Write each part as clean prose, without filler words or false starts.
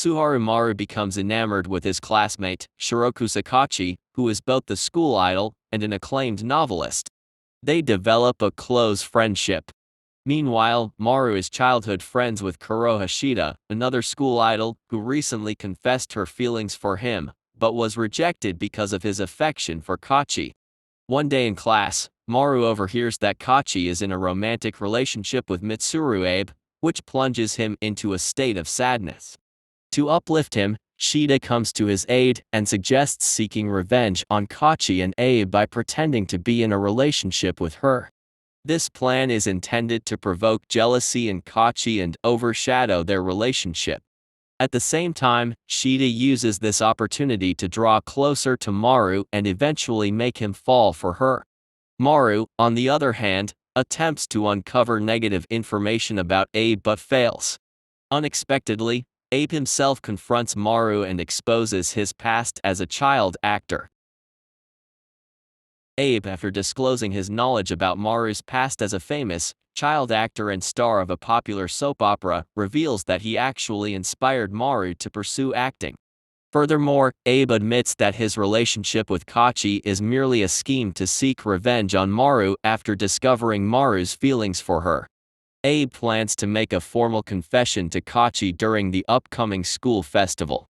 Suehara Maru becomes enamored with his classmate, Shirokusa Kachi, who is both the school idol and an acclaimed novelist. They develop a close friendship. Meanwhile, Maru is childhood friends with Kuroha Shida, another school idol, who recently confessed her feelings for him, but was rejected because of his affection for Kachi. One day in class, Maru overhears that Kachi is in a romantic relationship with Mitsuru Abe, which plunges him into a state of sadness. To uplift him, Shida comes to his aid and suggests seeking revenge on Kachi and Abe by pretending to be in a relationship with her. This plan is intended to provoke jealousy in Kachi and overshadow their relationship. At the same time, Shida uses this opportunity to draw closer to Maru and eventually make him fall for her. Maru, on the other hand, attempts to uncover negative information about Abe but fails. Unexpectedly, Abe himself confronts Maru and exposes his past as a child actor. Abe, after disclosing his knowledge about Maru's past as a famous child actor and star of a popular soap opera, reveals that he actually inspired Maru to pursue acting. Furthermore, Abe admits that his relationship with Kachi is merely a scheme to seek revenge on Maru after discovering Maru's feelings for her. Abe plans to make a formal confession to Kachi during the upcoming school festival.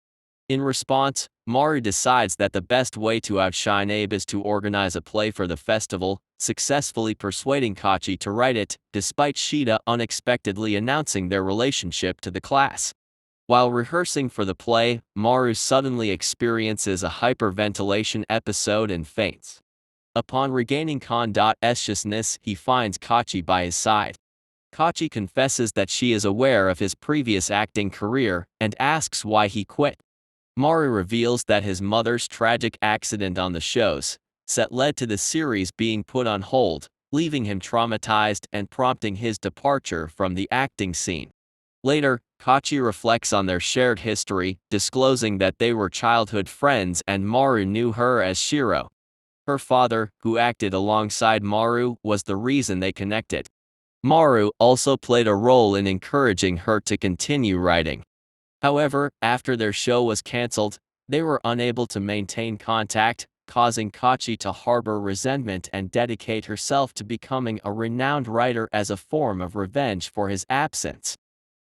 In response, Maru decides that the best way to outshine Abe is to organize a play for the festival, successfully persuading Kachi to write it, despite Shida unexpectedly announcing their relationship to the class. While rehearsing for the play, Maru suddenly experiences a hyperventilation episode and faints. Upon regaining consciousness, he finds Kachi by his side. Kachi confesses that she is aware of his previous acting career and asks why he quit. Maru reveals that his mother's tragic accident on the show's set led to the series being put on hold, leaving him traumatized and prompting his departure from the acting scene. Later, Kachi reflects on their shared history, disclosing that they were childhood friends and Maru knew her as Shiro. Her father, who acted alongside Maru, was the reason they connected. Maru also played a role in encouraging her to continue writing. However, after their show was cancelled, they were unable to maintain contact, causing Kachi to harbor resentment and dedicate herself to becoming a renowned writer as a form of revenge for his absence.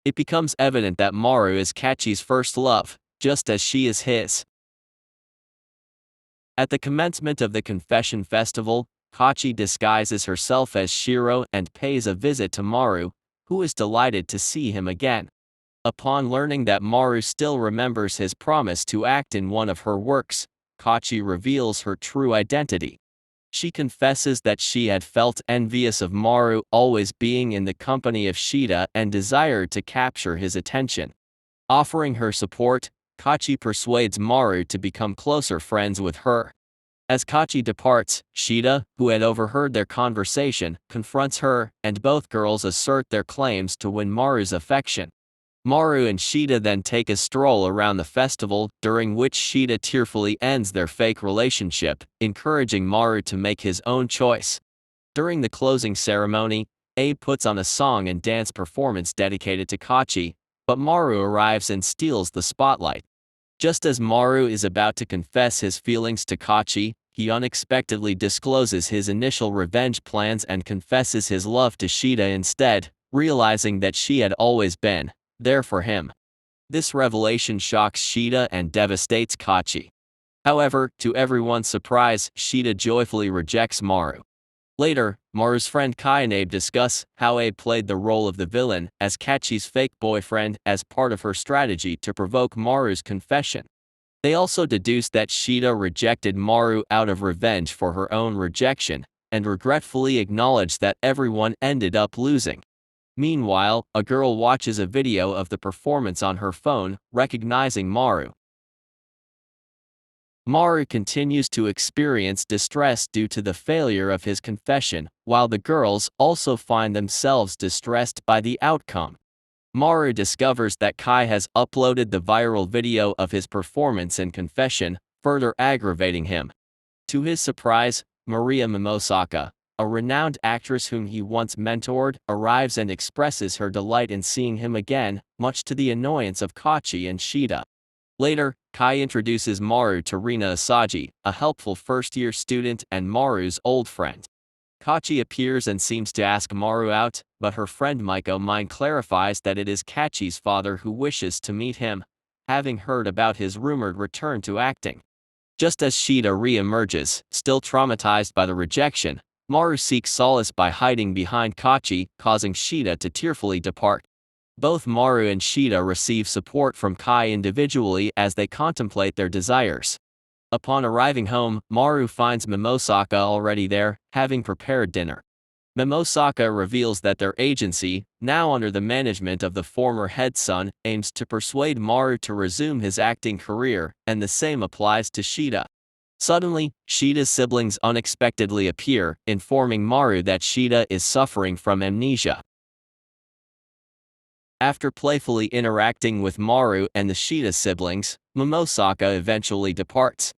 It becomes evident that Maru is Kachi's first love, just as she is his. At the commencement of the Confession Festival, Kachi disguises herself as Shiro and pays a visit to Maru, who is delighted to see him again. Upon learning that Maru still remembers his promise to act in one of her works, Kachi reveals her true identity. She confesses that she had felt envious of Maru always being in the company of Shida and desired to capture his attention. Offering her support, Kachi persuades Maru to become closer friends with her. As Kachi departs, Shida, who had overheard their conversation, confronts her, and both girls assert their claims to win Maru's affection. Maru and Shida then take a stroll around the festival, during which Shida tearfully ends their fake relationship, encouraging Maru to make his own choice. During the closing ceremony, Abe puts on a song and dance performance dedicated to Kachi, but Maru arrives and steals the spotlight. Just as Maru is about to confess his feelings to Kachi, he unexpectedly discloses his initial revenge plans and confesses his love to Shida instead, realizing that she had always been there for him. This revelation shocks Shida and devastates Kachi. However, to everyone's surprise, Shida joyfully rejects Maru. Later, Maru's friend Kai and Abe discuss how Abe played the role of the villain as Kachi's fake boyfriend as part of her strategy to provoke Maru's confession. They also deduce that Shida rejected Maru out of revenge for her own rejection, and regretfully acknowledge that everyone ended up losing. Meanwhile, a girl watches a video of the performance on her phone, recognizing Maru. Maru continues to experience distress due to the failure of his confession, while the girls also find themselves distressed by the outcome. Maru discovers that Kai has uploaded the viral video of his performance and confession, further aggravating him. To his surprise, Maria Mimosaka, a renowned actress whom he once mentored, arrives and expresses her delight in seeing him again, much to the annoyance of Kachi and Shida. Later, Kai introduces Maru to Rina Asagi, a helpful first-year student and Maru's old friend. Kachi appears and seems to ask Maru out, but her friend Makenai clarifies that it is Kachi's father who wishes to meet him, having heard about his rumored return to acting. Just as Shida re-emerges, still traumatized by the rejection, Maru seeks solace by hiding behind Kachi, causing Shida to tearfully depart. Both Maru and Shida receive support from Kai individually as they contemplate their desires. Upon arriving home, Maru finds Momosaka already there, having prepared dinner. Momosaka reveals that their agency, now under the management of the former head son, aims to persuade Maru to resume his acting career, and the same applies to Shida. Suddenly, Shida's siblings unexpectedly appear, informing Maru that Shida is suffering from amnesia. After playfully interacting with Maru and the Shida siblings, Momosaka eventually departs.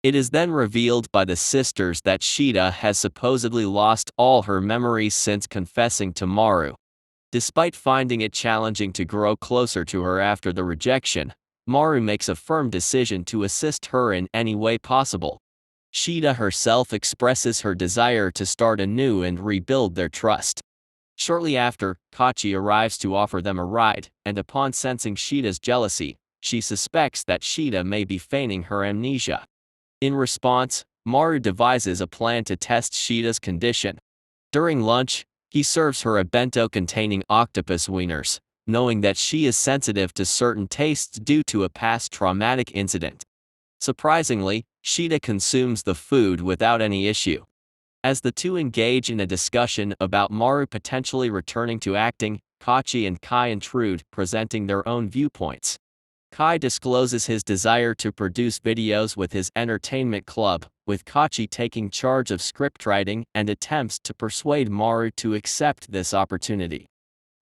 It is then revealed by the sisters that Shida has supposedly lost all her memories since confessing to Maru. Despite finding it challenging to grow closer to her after the rejection, Maru makes a firm decision to assist her in any way possible. Shida herself expresses her desire to start anew and rebuild their trust. Shortly after, Kachi arrives to offer them a ride, and upon sensing Shida's jealousy, she suspects that Shida may be feigning her amnesia. In response, Maru devises a plan to test Shida's condition. During lunch, he serves her a bento containing octopus wieners, knowing that she is sensitive to certain tastes due to a past traumatic incident. Surprisingly, Shida consumes the food without any issue. As the two engage in a discussion about Maru potentially returning to acting, Kachi and Kai intrude, presenting their own viewpoints. Kai discloses his desire to produce videos with his entertainment club, with Kachi taking charge of scriptwriting and attempts to persuade Maru to accept this opportunity.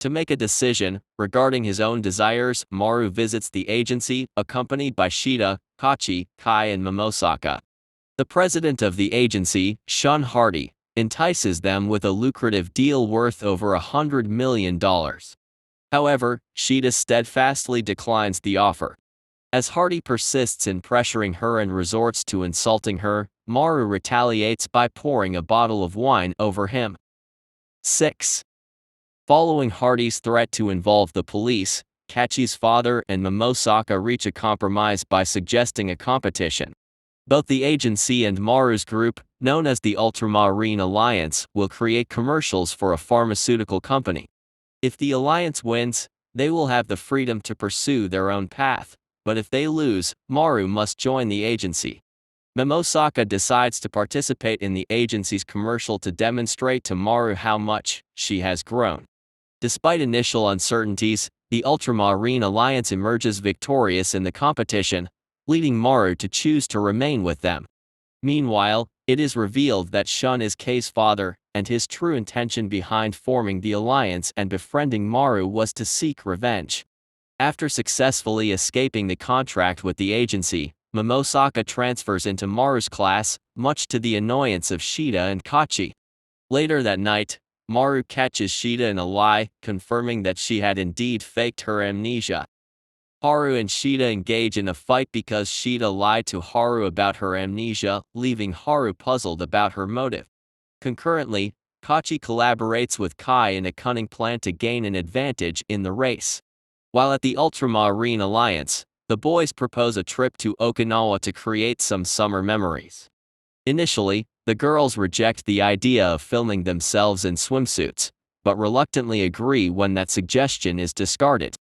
To make a decision regarding his own desires, Maru visits the agency, accompanied by Shida, Kachi, Kai and Momosaka. The president of the agency, Shun Hardy, entices them with a lucrative deal worth over $100 million. However, Shida steadfastly declines the offer. As Hardy persists in pressuring her and resorts to insulting her, Maru retaliates by pouring a bottle of wine over him. 6. Following Hardy's threat to involve the police, Kachi's father and Momosaka reach a compromise by suggesting a competition. Both the agency and Maru's group, known as the Ultramarine Alliance, will create commercials for a pharmaceutical company. If the alliance wins, they will have the freedom to pursue their own path, but if they lose, Maru must join the agency. Momosaka decides to participate in the agency's commercial to demonstrate to Maru how much she has grown. Despite initial uncertainties, the Ultramarine Alliance emerges victorious in the competition, leading Maru to choose to remain with them. Meanwhile, it is revealed that Shun is Kei's father, and his true intention behind forming the alliance and befriending Maru was to seek revenge. After successfully escaping the contract with the agency, Momosaka transfers into Maru's class, much to the annoyance of Shida and Kachi. Later that night, Maru catches Shida in a lie, confirming that she had indeed faked her amnesia. Haru and Shida engage in a fight because Shida lied to Haru about her amnesia, leaving Haru puzzled about her motive. Concurrently, Kachi collaborates with Kai in a cunning plan to gain an advantage in the race. While at the Ultramarine Alliance, the boys propose a trip to Okinawa to create some summer memories. Initially, the girls reject the idea of filming themselves in swimsuits, but reluctantly agree when that suggestion is discarded.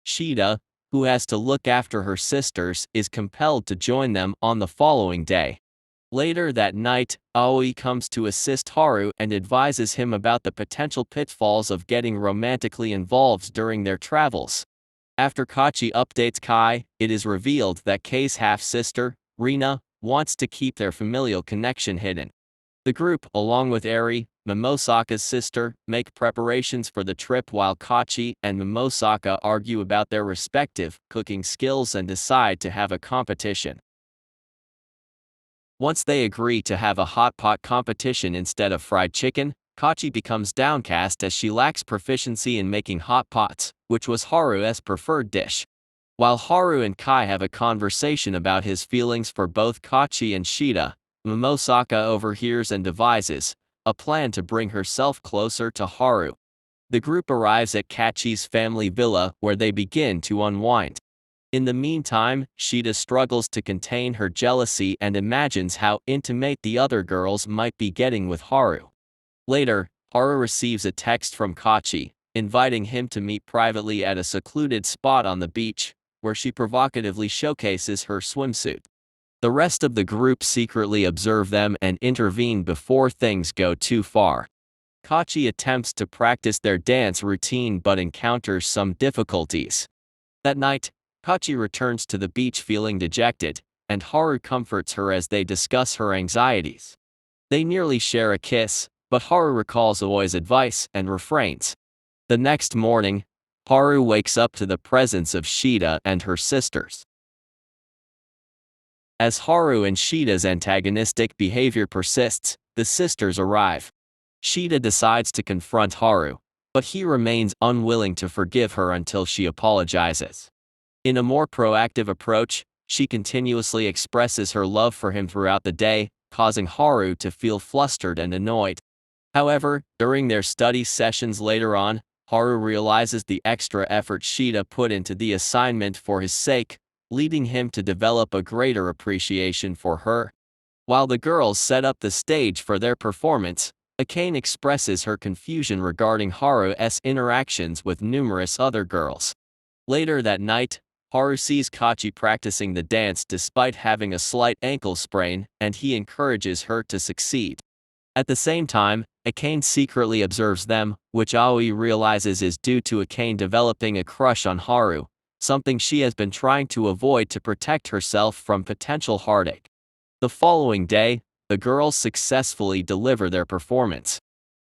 Shida, who has to look after her sisters, is compelled to join them on the following day. Later that night, Aoi comes to assist Haru and advises him about the potential pitfalls of getting romantically involved during their travels. After Kachi updates Kai, it is revealed that Kei's half-sister, Rina, wants to keep their familial connection hidden. The group, along with Eri, Momosaka's sister, make preparations for the trip while Kachi and Momosaka argue about their respective cooking skills and decide to have a competition. Once they agree to have a hot pot competition instead of fried chicken, Kachi becomes downcast as she lacks proficiency in making hot pots, which was Haru's preferred dish. While Haru and Kai have a conversation about his feelings for both Kachi and Shida, Momosaka overhears and devises a plan to bring herself closer to Haru. The group arrives at Kachi's family villa where they begin to unwind. In the meantime, Shida struggles to contain her jealousy and imagines how intimate the other girls might be getting with Haru. Later, Haru receives a text from Kachi, inviting him to meet privately at a secluded spot on the beach, where she provocatively showcases her swimsuit. The rest of the group secretly observe them and intervene before things go too far. Kachi attempts to practice their dance routine but encounters some difficulties. That night, Kachi returns to the beach feeling dejected, and Haru comforts her as they discuss her anxieties. They nearly share a kiss, but Haru recalls Aoi's advice and refrains. The next morning, Haru wakes up to the presence of Shida and her sisters. As Haru and Shida's antagonistic behavior persists, the sisters arrive. Shida decides to confront Haru, but he remains unwilling to forgive her until she apologizes. In a more proactive approach, she continuously expresses her love for him throughout the day, causing Haru to feel flustered and annoyed. However, during their study sessions later on, Haru realizes the extra effort Shida put into the assignment for his sake, leading him to develop a greater appreciation for her. While the girls set up the stage for their performance, Akane expresses her confusion regarding Haru's interactions with numerous other girls. Later that night, Haru sees Kachi practicing the dance despite having a slight ankle sprain, and he encourages her to succeed. At the same time, Akane secretly observes them, which Aoi realizes is due to Akane developing a crush on Haru, something she has been trying to avoid to protect herself from potential heartache. The following day, the girls successfully deliver their performance.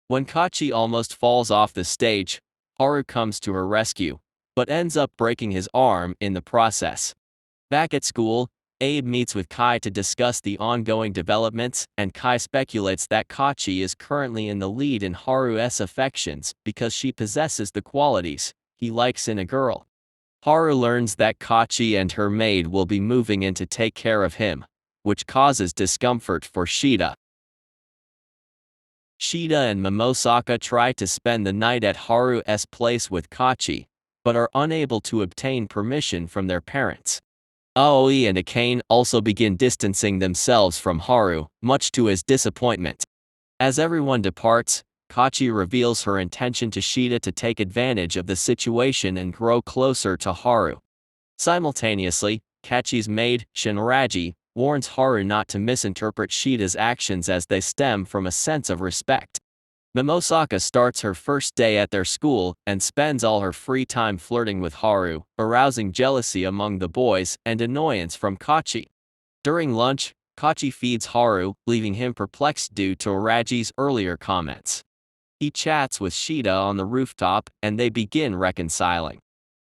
When Kachi almost falls off the stage, Haru comes to her rescue, but ends up breaking his arm in the process. Back at school, Abe meets with Kai to discuss the ongoing developments, and Kai speculates that Kachi is currently in the lead in Haru's affections because she possesses the qualities he likes in a girl. Haru learns that Kachi and her maid will be moving in to take care of him, which causes discomfort for Shida. Shida and Momosaka try to spend the night at Haru's place with Kachi, but are unable to obtain permission from their parents. Aoi and Akane also begin distancing themselves from Haru, much to his disappointment. As everyone departs, Kachi reveals her intention to Shida to take advantage of the situation and grow closer to Haru. Simultaneously, Kachi's maid, Shinraji, warns Haru not to misinterpret Shida's actions as they stem from a sense of respect. Momosaka starts her first day at their school and spends all her free time flirting with Haru, arousing jealousy among the boys and annoyance from Kachi. During lunch, Kachi feeds Haru, leaving him perplexed due to Araji's earlier comments. He chats with Shida on the rooftop and they begin reconciling.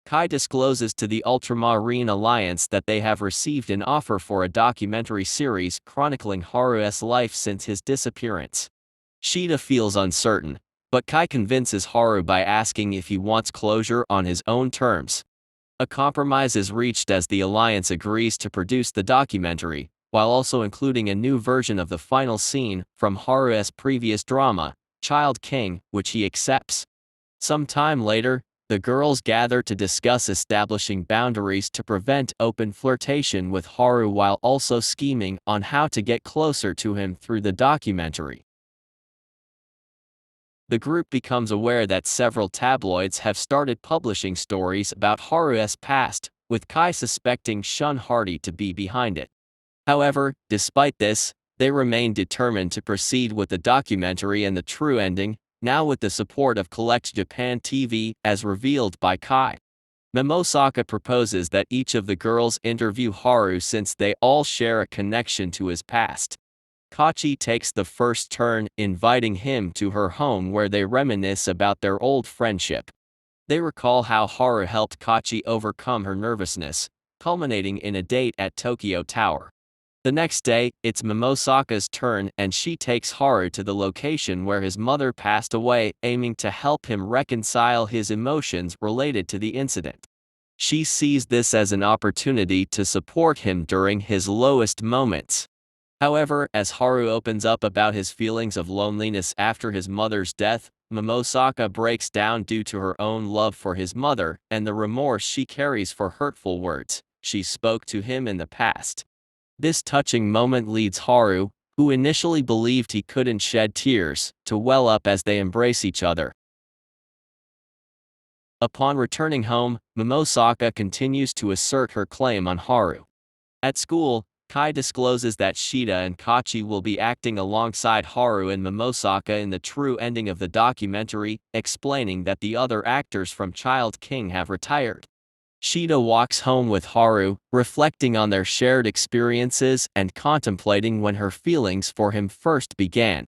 Kai discloses to the Ultramarine Alliance that they have received an offer for a documentary series chronicling Haru's life since his disappearance. Shida feels uncertain, but Kai convinces Haru by asking if he wants closure on his own terms. A compromise is reached as the Alliance agrees to produce the documentary, while also including a new version of the final scene from Haru's previous drama, Child King, which he accepts. Some time later, the girls gather to discuss establishing boundaries to prevent open flirtation with Haru while also scheming on how to get closer to him through the documentary. The group becomes aware that several tabloids have started publishing stories about Haru's past, with Kai suspecting Shun Hardy to be behind it. However, despite this, they remain determined to proceed with the documentary and the true ending, now with the support of Collect Japan TV, as revealed by Kai. Momosaka proposes that each of the girls interview Haru since they all share a connection to his past. Kachi takes the first turn, inviting him to her home where they reminisce about their old friendship. They recall how Haru helped Kachi overcome her nervousness, culminating in a date at Tokyo Tower. The next day, it's Momosaka's turn and she takes Haru to the location where his mother passed away, aiming to help him reconcile his emotions related to the incident. She sees this as an opportunity to support him during his lowest moments. However, as Haru opens up about his feelings of loneliness after his mother's death, Momosaka breaks down due to her own love for his mother and the remorse she carries for hurtful words she spoke to him in the past. This touching moment leads Haru, who initially believed he couldn't shed tears, to well up as they embrace each other. Upon returning home, Momosaka continues to assert her claim on Haru. At school, Kai discloses that Shida and Kachi will be acting alongside Haru and Momosaka in the true ending of the documentary, explaining that the other actors from Child King have retired. Shida walks home with Haru, reflecting on their shared experiences and contemplating when her feelings for him first began.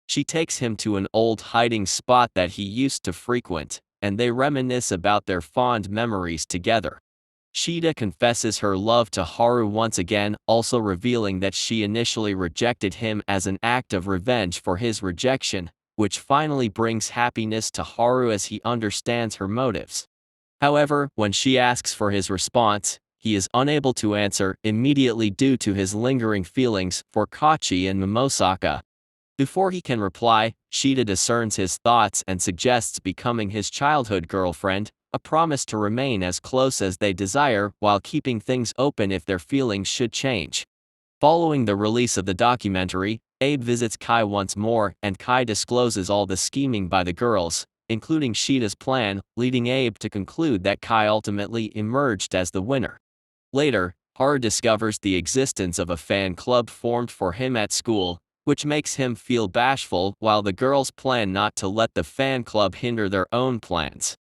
She takes him to an old hiding spot that he used to frequent, and they reminisce about their fond memories together. Shida confesses her love to Haru once again, also revealing that she initially rejected him as an act of revenge for his rejection, which finally brings happiness to Haru as he understands her motives. However, when she asks for his response, he is unable to answer immediately due to his lingering feelings for Kachi and Momosaka. Before he can reply, Shida discerns his thoughts and suggests becoming his childhood girlfriend, a promise to remain as close as they desire while keeping things open if their feelings should change. Following the release of the documentary, Abe visits Kai once more and Kai discloses all the scheming by the girls, including Shida's plan, leading Abe to conclude that Kai ultimately emerged as the winner. Later, Haru discovers the existence of a fan club formed for him at school, which makes him feel bashful while the girls plan not to let the fan club hinder their own plans.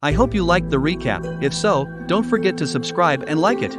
I hope you liked the recap. If so, don't forget to subscribe and like it.